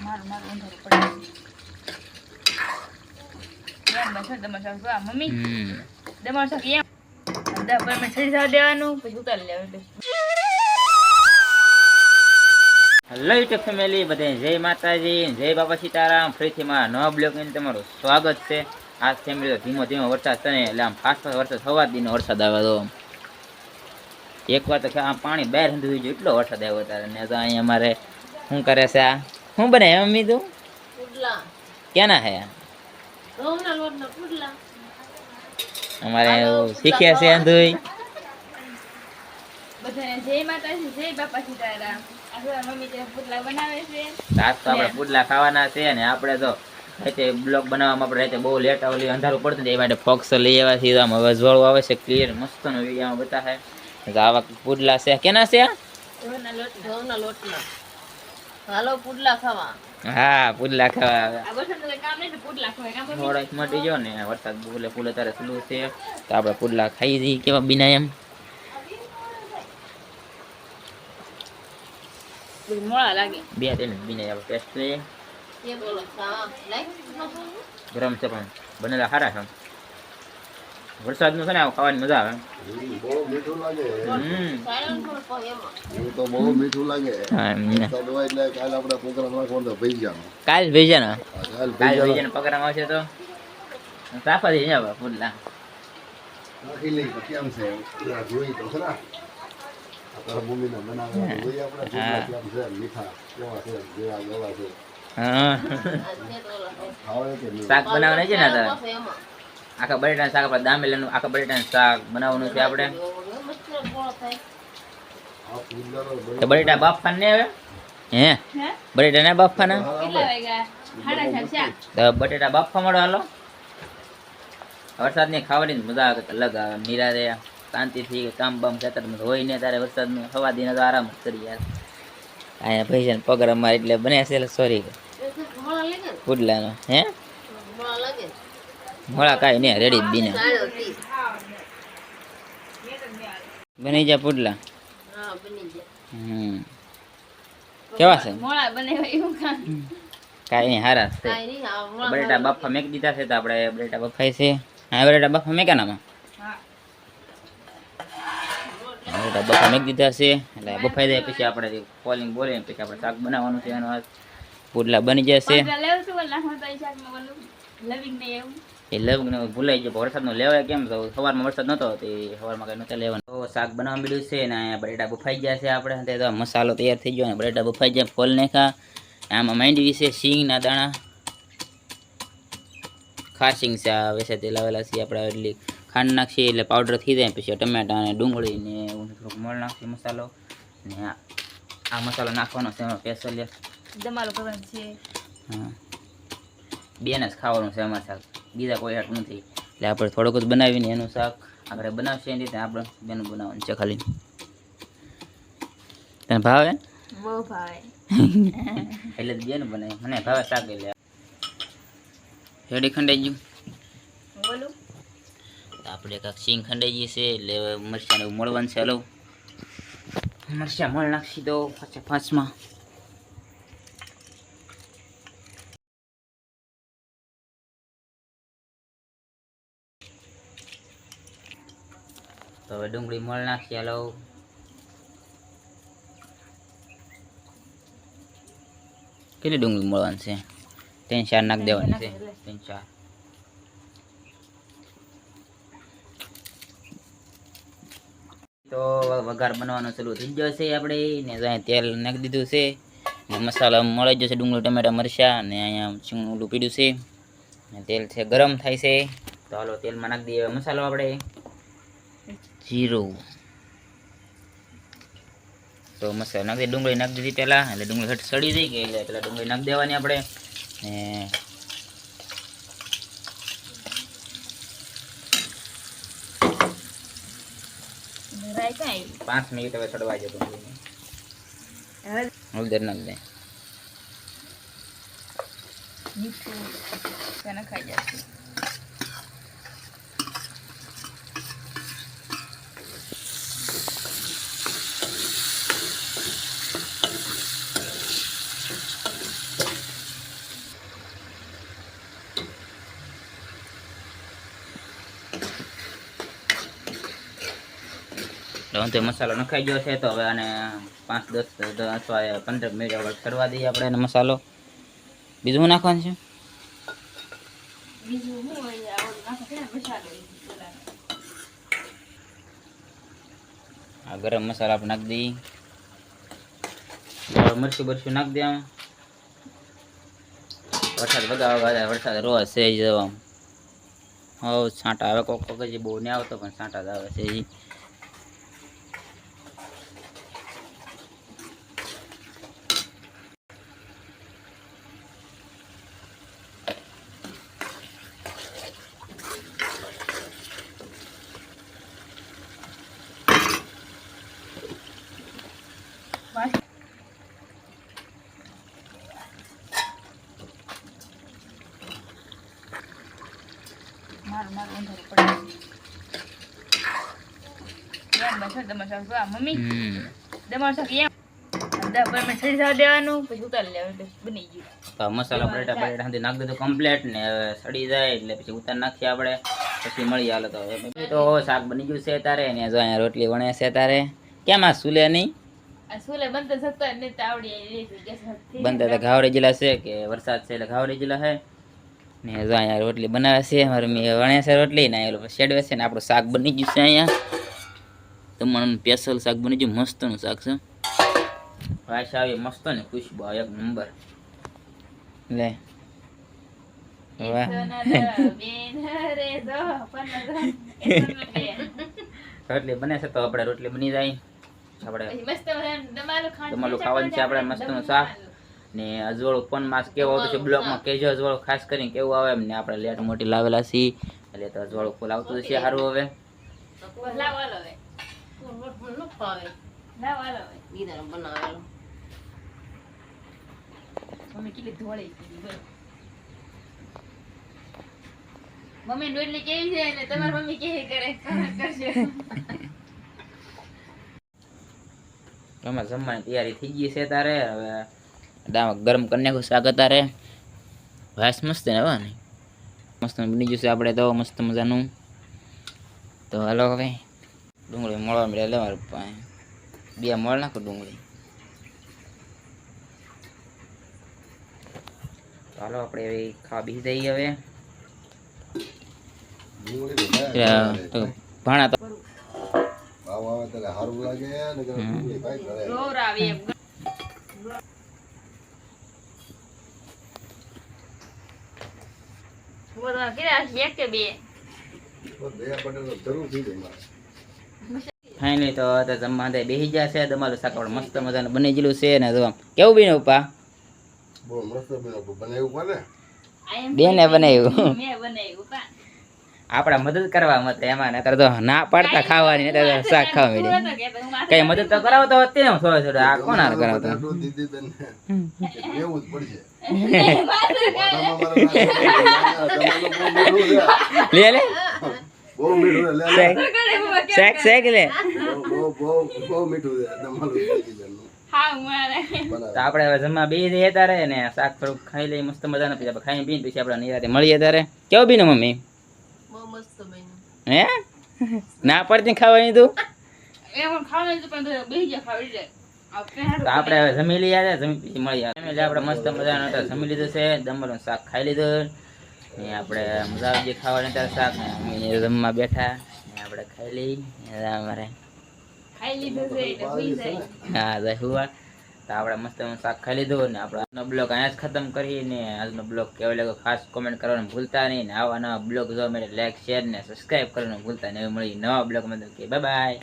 મારું મારું અંધારું પડે એમ બસ તમારે શાક જોવા મમ્મી તમારું શાક એમ 10 મિનિટ થઈ જવા દેવાનું પછી ઉતારી લેવાનું હેલો યુટ્યુબ ફેમિલી બધાને જય માતાજી જય બાબા સીતારામ ફરીથી મારા નવા બ્લોગની તમારું સ્વાગત છે. આ ફેમિલી ધીમો ધીમો વરસાદ છે ને એટલે આમ ફાસ્ટ વરસાદ સવાર દીનો વરસાદ આવે તો એક વાર તો આમ પાણી બહાર હંધુઈ ગયું એટલો વરસાદ આવ્યો ત્યારે ને તો અહીંયા અમારે શું કરે છે આ શું બને મમ્મી તું પુડલા ક્યાંના હે ઘઉંના લોટના પુડલા અમારે શીખ્યા છે હંધુઈ બધાને જય માતાજી જય બાપા સીતારામ. મમ્મી તે પુડલા બનાવે છે આજ તો આપણે પુડલા ખાવાના છે ને આપણે તો રાતે બ્લોગ બનાવવામાં આપણે રાતે બહુ લેટ ઓલી અંધારું પડતું એ માટે ફોક્સ લઈ આવ્યા છીએ આમ અવાજવાળું આવે છે ક્લિયર મસ્તનો વિડીયો બતાવે તો આવા પુડલા છે કેના છે ઘઉંના લોટના હાલો પુડલા ખાવા. હા પુડલા ખાવા આ વરસાદ તો કામ નહીં પુડલા ખાવા કામ થોડાક મટી ગયો ને વરસાદ ફૂલે ફૂલે તારે સ્લો છે તો આપણે પુડલા ખાઈ જઈએ કેવા બીના એમ મોળા લાગે બે ત્રણ બીને આપણે ટેસ્ટ લઈએ એ બોલો હા લાઈક ગરમ છે પણ બનેલા સારા છે વરસાદનું છે ને ખાવાની મજા આવે બહુ મીઠું લાગે તો બહુ મીઠું લાગે એટલે કાલે આપણે પ્રોગ્રામ રાખવાનો તો ભૈજાનો કાલ ભેજાના કાલ કાલ ભેજાનો પ્રોગ્રામ આવશે તો સાફા થઈ જાય પુડલા નાખી લઈ કેમ છે જોઈ તો ખરા આપણા મમ્મીને બનાવે જોઈ આપણે કેમ છે મીઠા કેવા છે જેવા જેવા છે હા ખાવે કે નહીં શાક બનાવવાનું છે ને તારે આખા બટેટાનું શાક આપણે દામેલાનું આખા બટેટાનું શાક બનાવવાનું છે આપણે તો બટેટા બાફવાના ને હવે હે બટેટા ના બાફવાના કેટલા વાગ્યા 6:30 તો બટેટા બાફવા મળો હાલો વરસાદની ખાવાની મજા આવે અલગ આવે નિરારે શાંતિથી કામ બામ ખેતરમાં હોય ને ત્યારે વરસાદનું હવા દીને તો આરામ જ કરી યાર અહીંયા પૈસા પગાર અમારે એટલે બને છે સોરી પુડલાનો હે મોળા કાંઈ નહીં રેડી જ બીને બની જા પુડલા કેવા છે મોળા બનાવ્યા એવું કાંઈ નહીં હારા છે બટેટા બાફા મેક દીધા છે તો આપણે બટેટા બફાય છે હા બટેટા બાફા મેકાનામાં બટેટા બફા મેક દીધા છે એટલે બફાઈ જાય પછી આપણે કોલિંગ બોલે પછી આપણે શાક બનાવવાનું છે એનો પુડલા બની જશે એ લવિંગ ભૂલાઈ ગયો વરસાદનો લેવાય કેમ તો સવારમાં વરસાદ નહોતો તો સવારમાં કંઈ નહોતા લેવાનું તો શાક બનાવવા મળ્યું છે ને અહીંયા બટેટા બફાઈ ગયા છે આપણે તો મસાલો તૈયાર થઈ ગયો ને બટેટા બફાઈ જાય ફોલ નાખા આમાં માંડવી છે સિંગના દાણા ખાસિંગ છે આ વેસે તે લાવેલા છે આપણે એટલી ખાંડ નાખીએ એટલે પાવડર થઈ જાય પછી ટમેટા અને ડુંગળી ને એવું થોડુંક મળ નાખીએ મસાલો ને આ મસાલો નાખવાનો છે એમાં સ્પેશિયલ જમાલો કરવાનું છે હા બેને જ ખાવાનું છે અમારે શાક બીજા કોઈ હાટ નથી એટલે આપણે થોડુંક જ બનાવીને એનું શાક આપણે બનાવશે એની રીતે આપણે બેનું બનાવવાનું છે ખાલી તને ભાવે બહુ ભાવે એટલે બેનું બનાવે મને ભાવે શાક એટલે રેડી ખંડાઈ ગયું બોલું આપણે કાંક સિંગ ખંડાઈ ગઈ છે એટલે મરચાંને એવું મળવાનું છે હલો મરચાં મળ નાખી દો પાછા પાંચમાં તો હવે ડુંગળી મળ નાખી હાલો કેટલી ડુંગળી મળવાની છે 3-4 નાખ દેવાની છે 3-4 તો વઘાર બનાવવાનો શરૂ થઈ ગયો છે આપણે ને અહીંયા તેલ નાખી દીધું છે ને મસાલા મળી જશે ડુંગળી ટમેટા મરચાં ને અહીંયા ચીણું ઓલું પીડ્યું છે ને તેલ છે ગરમ થાય છે તો હાલો તેલમાં નાખી દઈએ મસાલો આપણે જીરું તો મસાલા નાખી ડુંગળી નાખી દીધી પહેલાં એટલે ડુંગળી હટ સડી જઈ ગઈ એટલે પહેલાં ડુંગળી નાખી દેવાની આપણે ને 5 મિનિટ હવે સડવા જાય ડુંગળીને હળદર નાખી દે મીઠું તેને ખાઈ જશે હું તો મસાલો નખાઈ ગયો છે, તો હવે આને 5-10 અથવા 15 મિનિટ વગર કરવા દઈએ આપણે એને મસાલો. બીજું શું નાખવાનું છે? બીજું શું હોય આ ઓલું નાખો છે ને મસાલો આ ગરમ મસાલા આપણે નાખી દઈએ. મરચું બરચું નાખી દે. વરસાદ વગાડવા વરસાદ રોજ છે જવા. હવે છાંટા આવે કોક કોક હજી બહુ નહીં આવતો પણ છાંટા જ આવે છે હજી. મારું અંધારું પડે એમ બસ તમારે શાક મમ્મી તમારે શાક એમ 10 મિનિટ સડી જવા દેવાનું પછી ઉતારી લેવાનું એટલે બની ગયું. મસાલા પલેટા પલેટા સુધી નાખી દીધું કમ્પ્લેટ ને હવે સડી જાય એટલે પછી ઉતાર નાખીએ આપણે, પછી મળી હાલો. તો શાક બની ગયું છે તારે ને જો અહીંયા રોટલી વણે છે તારે. કેમ આ સુલે નહીં? આ સુલે બનતા સત્તા ને આવડી બનતા તો ઘાવડી જિલ્લા છે કે વરસાદ છે એટલે ઘાવડી જિલ્લા છે ને જો અહીંયા રોટલી બનાવે છે મારી મમ્મી વણે છે રોટલી ને એ શેડવે છે ને આપણું શાક બની ગયું છે. અહીંયા તમારું સ્પેશિયલ શાક બની ગયું, મસ્તનું શાક છે. ભાષા આવી મસ્ત ને ખુશ્બુ આવે એક નંબર. લે વાહ રોટલી બને છે તો આપણે રોટલી બની જાય. આપણે તમારું ખાવાનું છે આપણે મસ્તનું શાક ને અજવાળું પણ માસ કેવો આવતું છે બ્લોકમાં કહેજો. અજવાળું ખાસ કરીને કેવું આવે એમ ને આપણે લેટ મોટી લાવેલા છીએ એટલે તો અજવાળું ફૂલ આવતું છે સારું. હવે મમ્મી રોટલી કેવી છે ને તમારી મમ્મી કેવી કરે કરશે. અમારે જમવાની તૈયારી થઈ ગઈ છે તારે. હવે દાળ ગરમ કરી નાખું શાક તારે. વાસ મસ્ત ને હવે નહીં મસ્ત બની ગયું છે આપણે તો મસ્ત મજાનું. તો હાલો હવે ડુંગળી મળવા મળે લે મારું પાસે 2 મળ નાખો ડુંગળી. તો હાલો આપણે હવે ખાવા બેસી જઈએ. હવે ભાણા તો ભાવ આવે ત્યારે સારું લાગે ને ડુંગળી ભાઈ ઘરે રોર આવે એમ બોલવા કેરા એક કે બે પટેલ જરૂર થઈ જાય મારે. ફાઇનલી તો જમવા દે બેસી ગયા છે. તમારું શાક મસ્ત મજાનું બની ગયેલું છે ને જો કેવું બીને ઉપા બહુ મસ્ત બનાવ્યું ને બેને બનાવ્યું. મેં બનાવ્યું પા આપડા મદદ કરવા મત એમાં નતર તો ના પાડતા ખાવાની નતર તો શાક ખાવા મળી. કઈ મદદ તો કરાવતો હોત ને થોડો થોડો. આ કોણ હાર કરાવતો? દીદી બેન એવું જ પડશે. લે લે બહુ મીઠું લે શેક શેક લે. બહુ મીઠું છે તમારું દીદી બેન નું. હા મારે તો આપણે હવે જમવા બે જઈએ તારે ને શાક થોડુંક ખાઈ લઈએ મસ્ત મજાનું. પછી આપણે ખાઈ પીને પછી આપણે નિરાતે મળીએ તારે. કેવું બીને મમ્મી? હે ના પડતી ખાવાની તું? એમ ખાવાનું તો પણ બેહી જા ખાવી જાય. તો આપણે હવે જમી લઈએ. જમી પછી મળીએ. આપણે મસ્ત મજાનું તો જમી લીધું છે. દમણનું શાક ખાઈ લીધું ને આપણે મજા આવી ગઈ ખાવાની તારે શાક ને જમવા બેઠા ને આપણે ખાઈ લઈ. અમારે ખાઈ લીધું છે એટલે ભૂલી જાય. હા જાય હુવા. તો આપણે મસ્ત શાક ખાઈ લીધું ને આપણે આજનો બ્લોગ અહીંયા જ ખતમ કરીને આજનો બ્લોગ કેવો લાગ્યો ખાસ કોમેન્ટ કરવાનું ભૂલતા નહીં ને આવા નવા બ્લોગ જોવા માટે લાઈક શેર ને સબસ્ક્રાઈબ કરવાનું ભૂલતા નહીં. મળી નવા બ્લોગમાં કે બાય બાય.